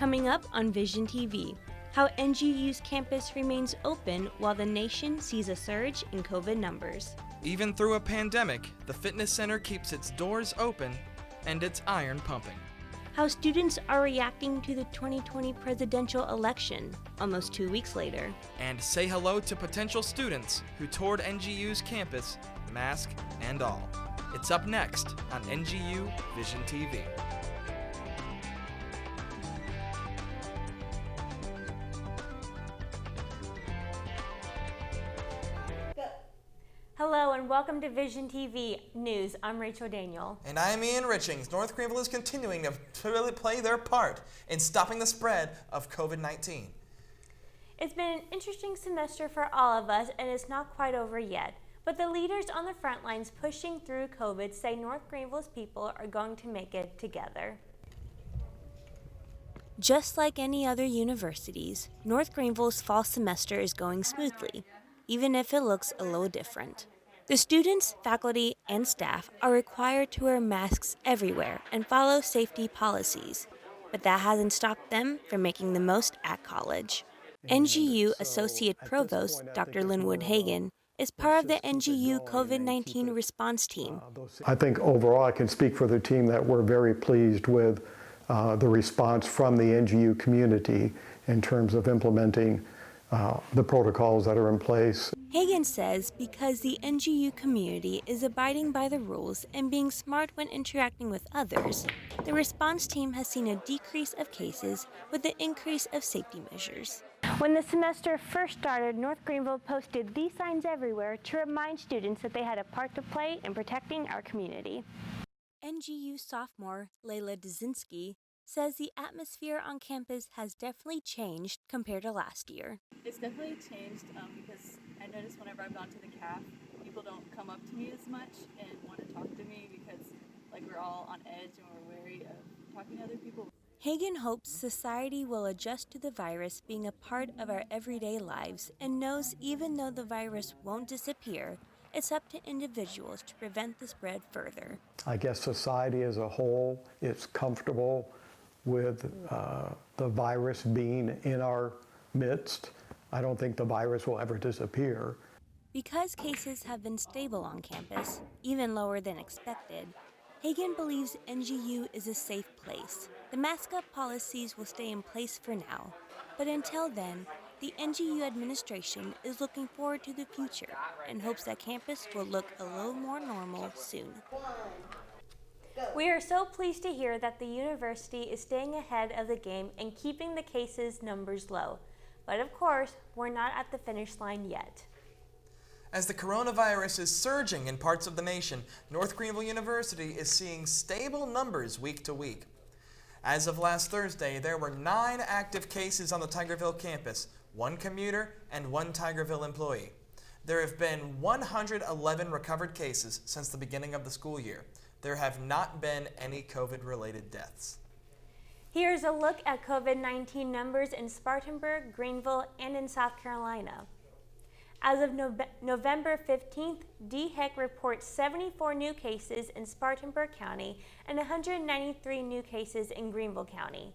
Coming up on Vision TV, how NGU's campus remains open while the nation sees a surge in COVID numbers. Even through a pandemic, the fitness center keeps its doors open and its iron pumping. How students are reacting to the 2020 presidential election almost 2 weeks later. And say hello to potential students who toured NGU's campus, mask and all. It's up next on NGU Vision TV. Hello and welcome to Vision TV News. I'm Rachel Daniel. And I'm Ian Richings. North Greenville is continuing to really play their part in stopping the spread of COVID-19. It's been an interesting semester for all of us, and it's not quite over yet. But the leaders on the front lines pushing through COVID say North Greenville's people are going to make it together. Just like any other universities, North Greenville's fall semester is going smoothly, even if it looks a little different. The students, faculty, and staff are required to wear masks everywhere and follow safety policies, but that hasn't stopped them from making the most at college. NGU Associate Provost Dr. Linwood Hagan is part of the NGU COVID-19 response team. I think overall I can speak for the team that we're very pleased with the response from the NGU community in terms of implementing the protocols that are in place. Hagan says because the NGU community is abiding by the rules and being smart when interacting with others, the response team has seen a decrease of cases with the increase of safety measures. When the semester first started, North Greenville posted these signs everywhere to remind students that they had a part to play in protecting our community. NGU sophomore Layla Dzinski says the atmosphere on campus has definitely changed compared to last year. It's definitely changed because I noticed whenever I've gone to the caf, people don't come up to me as much and want to talk to me because we're all on edge and we're wary of talking to other people. Hagan hopes society will adjust to the virus being a part of our everyday lives and knows even though the virus won't disappear, it's up to individuals to prevent the spread further. I guess society as a whole is comfortable with the virus being in our midst. I don't think the virus will ever disappear. Because cases have been stable on campus, even lower than expected, Hagan believes NGU is a safe place. The mask-up policies will stay in place for now, but until then, the NGU administration is looking forward to the future and hopes that campus will look a little more normal soon. We are so pleased to hear that the university is staying ahead of the game and keeping the cases numbers low. But of course, we're not at the finish line yet. As the coronavirus is surging in parts of the nation, North Greenville University is seeing stable numbers week to week. As of last Thursday, there were 9 active cases on the Tigerville campus, 1 commuter and 1 Tigerville employee. There have been 111 recovered cases since the beginning of the school year. There have not been any COVID-related deaths. Here's a look at COVID-19 numbers in Spartanburg, Greenville, and in South Carolina. As of November 15th, DHEC reports 74 new cases in Spartanburg County and 193 new cases in Greenville County.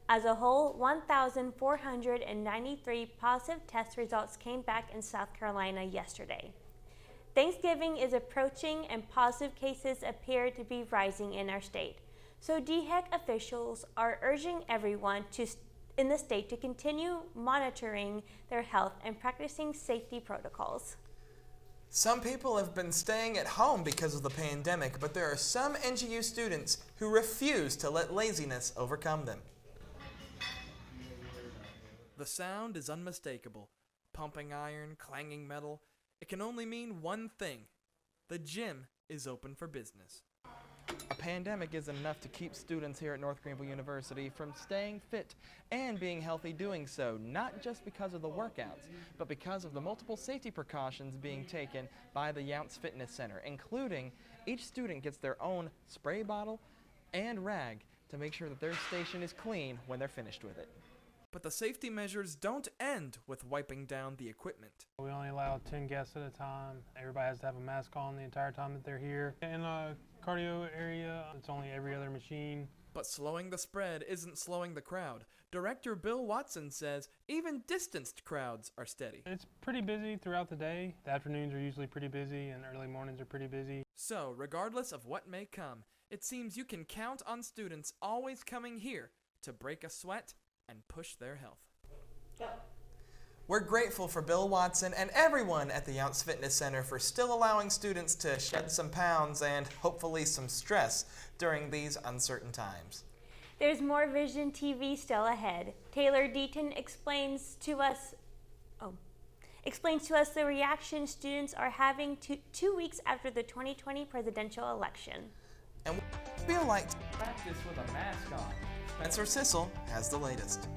As a whole, 1,493 positive test results came back in South Carolina yesterday. Thanksgiving is approaching and positive cases appear to be rising in our state. So DHEC officials are urging everyone in the state to continue monitoring their health and practicing safety protocols. Some people have been staying at home because of the pandemic, but there are some NGU students who refuse to let laziness overcome them. The sound is unmistakable. Pumping iron, clanging metal. It can only mean one thing. The gym is open for business. A pandemic is enough to keep students here at North Greenville University from staying fit and being healthy doing so, not just because of the workouts, but because of the multiple safety precautions being taken by the Younts Fitness Center, including each student gets their own spray bottle and rag to make sure that their station is clean when they're finished with it. But the safety measures don't end with wiping down the equipment. We only allow 10 guests at a time. Everybody has to have a mask on the entire time that they're here. In a cardio area, it's only every other machine. But slowing the spread isn't slowing the crowd. Director Bill Watson says even distanced crowds are steady. It's pretty busy throughout the day. The afternoons are usually pretty busy and early mornings are pretty busy. So, regardless of what may come, it seems you can count on students always coming here to break a sweat and push their health. We're grateful for Bill Watson and everyone at the Younts Fitness Center for still allowing students to shed some pounds and hopefully some stress during these uncertain times. There's more Vision TV still ahead. Taylor Deaton explains to us the reaction students are having 2 weeks after the 2020 presidential election. And we feel like to practice with a mask on. Spencer Sissel has the latest.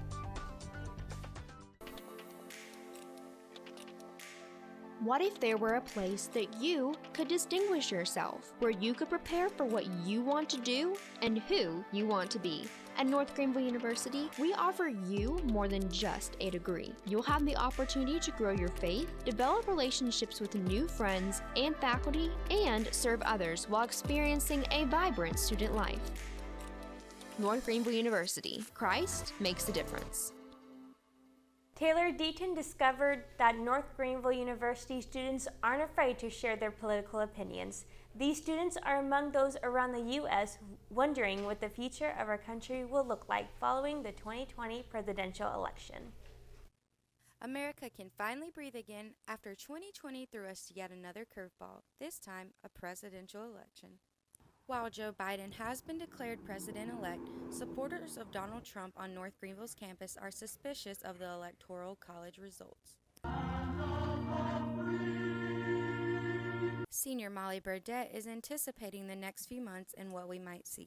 What if there were a place that you could distinguish yourself, where you could prepare for what you want to do and who you want to be? At North Greenville University, we offer you more than just a degree. You'll have the opportunity to grow your faith, develop relationships with new friends and faculty, and serve others while experiencing a vibrant student life. North Greenville University. Christ makes a difference. Taylor Deaton discovered that North Greenville University students aren't afraid to share their political opinions. These students are among those around the U.S. wondering what the future of our country will look like following the 2020 presidential election. America can finally breathe again after 2020 threw us yet another curveball, this time a presidential election. While Joe Biden has been declared president-elect, supporters of Donald Trump on North Greenville's campus are suspicious of the Electoral College results. Senior Molly Burdett is anticipating the next few months and what we might see.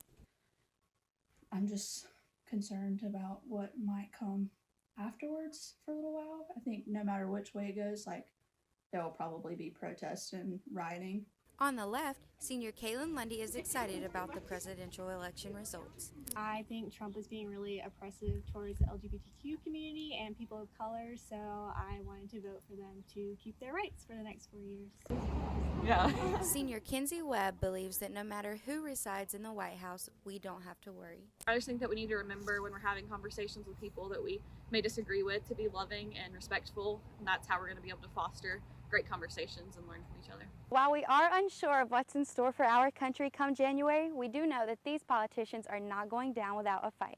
I'm just concerned about what might come afterwards for a little while. I think no matter which way it goes, there will probably be protests and rioting. On the left, senior Kaylin Lundy is excited about the presidential election results. I think Trump is being really oppressive towards the LGBTQ community and people of color, so I wanted to vote for them to keep their rights for the next 4 years. Yeah. Senior Kinsey Webb believes that no matter who resides in the White House, we don't have to worry. I just think that we need to remember when we're having conversations with people that we may disagree with to be loving and respectful, and that's how we're going to be able to foster great conversations and learn from each other. While we are unsure of what's in store for our country come January, we do know that these politicians are not going down without a fight.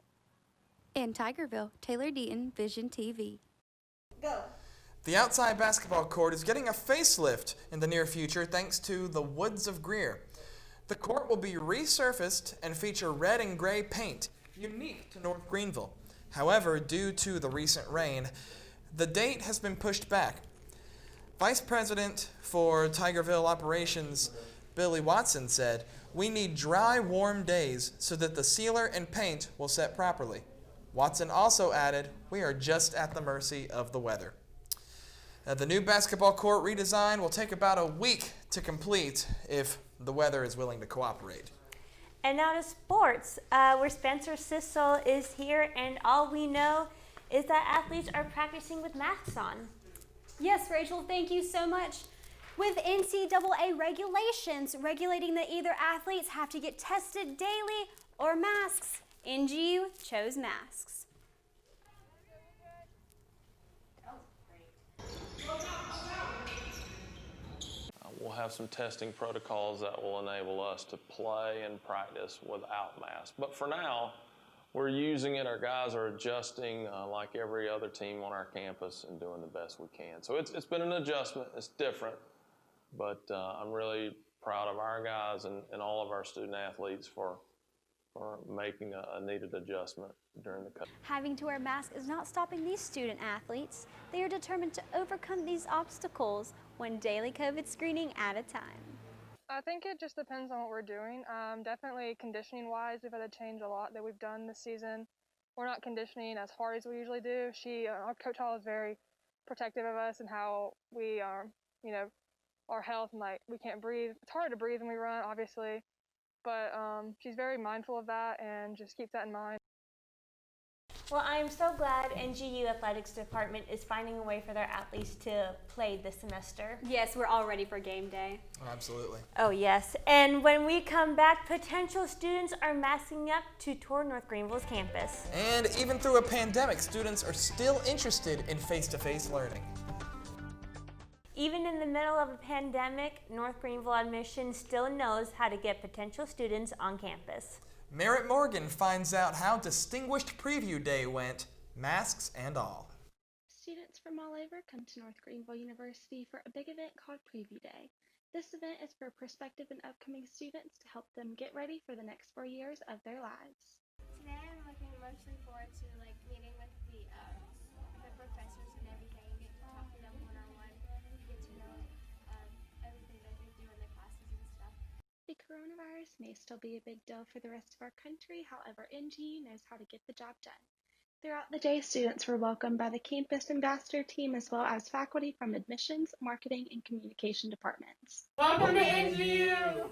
In Tigerville, Taylor Deaton, Vision TV. Go. The outside basketball court is getting a facelift in the near future thanks to the Woods of Greer. The court will be resurfaced and feature red and gray paint, unique to North Greenville. However, due to the recent rain, the date has been pushed back. Vice President for Tigerville Operations, Billy Watson, said, "We need dry, warm days so that the sealer and paint will set properly." Watson also added, "We are just at the mercy of the weather." The new basketball court redesign will take about a week to complete if the weather is willing to cooperate. And now to sports, where Spencer Sissel is here, and all we know is that athletes are practicing with masks on. Yes, Rachel, thank you so much. With NCAA regulations regulating that either athletes have to get tested daily or masks, NGU chose masks. We'll have some testing protocols that will enable us to play and practice without masks. But for now, we're using it. Our guys are adjusting like every other team on our campus and doing the best we can. So it's been an adjustment. It's different, but I'm really proud of our guys and all of our student athletes for making a needed adjustment during the COVID. Having to wear masks is not stopping these student athletes. They are determined to overcome these obstacles one daily COVID screening at a time. I think it just depends on what we're doing. Definitely conditioning-wise, we've had to change a lot that we've done this season. We're not conditioning as hard as we usually do. Our Coach Hall is very protective of us and how we are, our health, and we can't breathe. It's hard to breathe when we run, obviously, but she's very mindful of that and just keeps that in mind. Well, I am so glad NGU Athletics Department is finding a way for their athletes to play this semester. Yes, we're all ready for game day. Oh, absolutely. Oh, yes. And when we come back, potential students are masking up to tour North Greenville's campus. And even through a pandemic, students are still interested in face-to-face learning. Even in the middle of a pandemic, North Greenville Admissions still knows how to get potential students on campus. Merritt Morgan finds out how Distinguished Preview Day went, masks and all. Students from all over come to North Greenville University for a big event called Preview Day. This event is for prospective and upcoming students to help them get ready for the next 4 years of their lives. Today I'm looking mostly forward to meeting with the professors and everything, and get to talk to them one-on-one, get to know everything that they do in the classes and stuff. The coronavirus may still be a big deal for the rest of our country, however, NGU knows how to get the job done. Throughout the day, students were welcomed by the campus ambassador team as well as faculty from admissions, marketing, and communication departments. Welcome to NGU!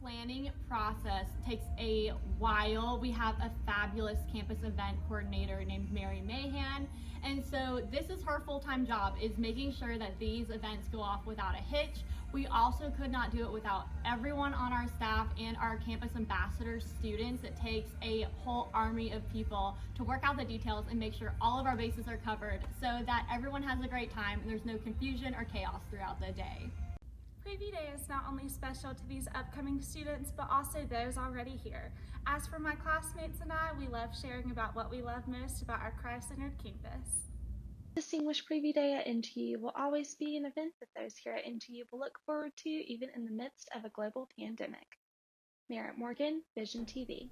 Planning process takes a while. We have a fabulous campus event coordinator named Mary Mahan, and so this is her full-time job, is making sure that these events go off without a hitch. We also could not do it without everyone on our staff and our campus ambassador students. It takes a whole army of people to work out the details and make sure all of our bases are covered so that everyone has a great time and there's no confusion or chaos throughout the day. Preview Day is not only special to these upcoming students, but also those already here. As for my classmates and I, we love sharing about what we love most about our Christ-centered campus. Distinguished Preview Day at NGU will always be an event that those here at NGU will look forward to even in the midst of a global pandemic. Merritt Morgan, Vision TV.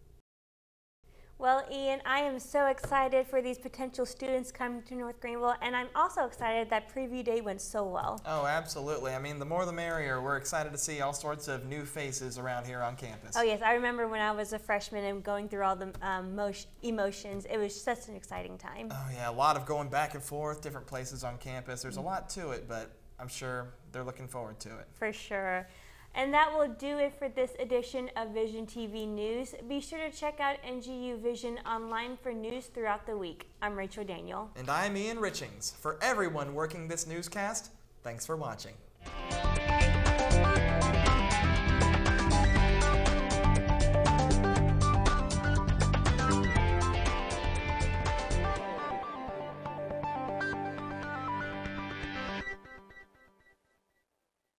Well, Ian, I am so excited for these potential students coming to North Greenville, and I'm also excited that Preview Day went so well. Oh, absolutely. I mean, the more the merrier. We're excited to see all sorts of new faces around here on campus. Oh, yes. I remember when I was a freshman and going through all the emotions. It was such an exciting time. Oh, yeah. A lot of going back and forth, different places on campus. There's a lot to it, but I'm sure they're looking forward to it. For sure. And that will do it for this edition of Vision TV News. Be sure to check out NGU Vision online for news throughout the week. I'm Rachel Daniel. And I'm Ian Richings. For everyone working this newscast, thanks for watching.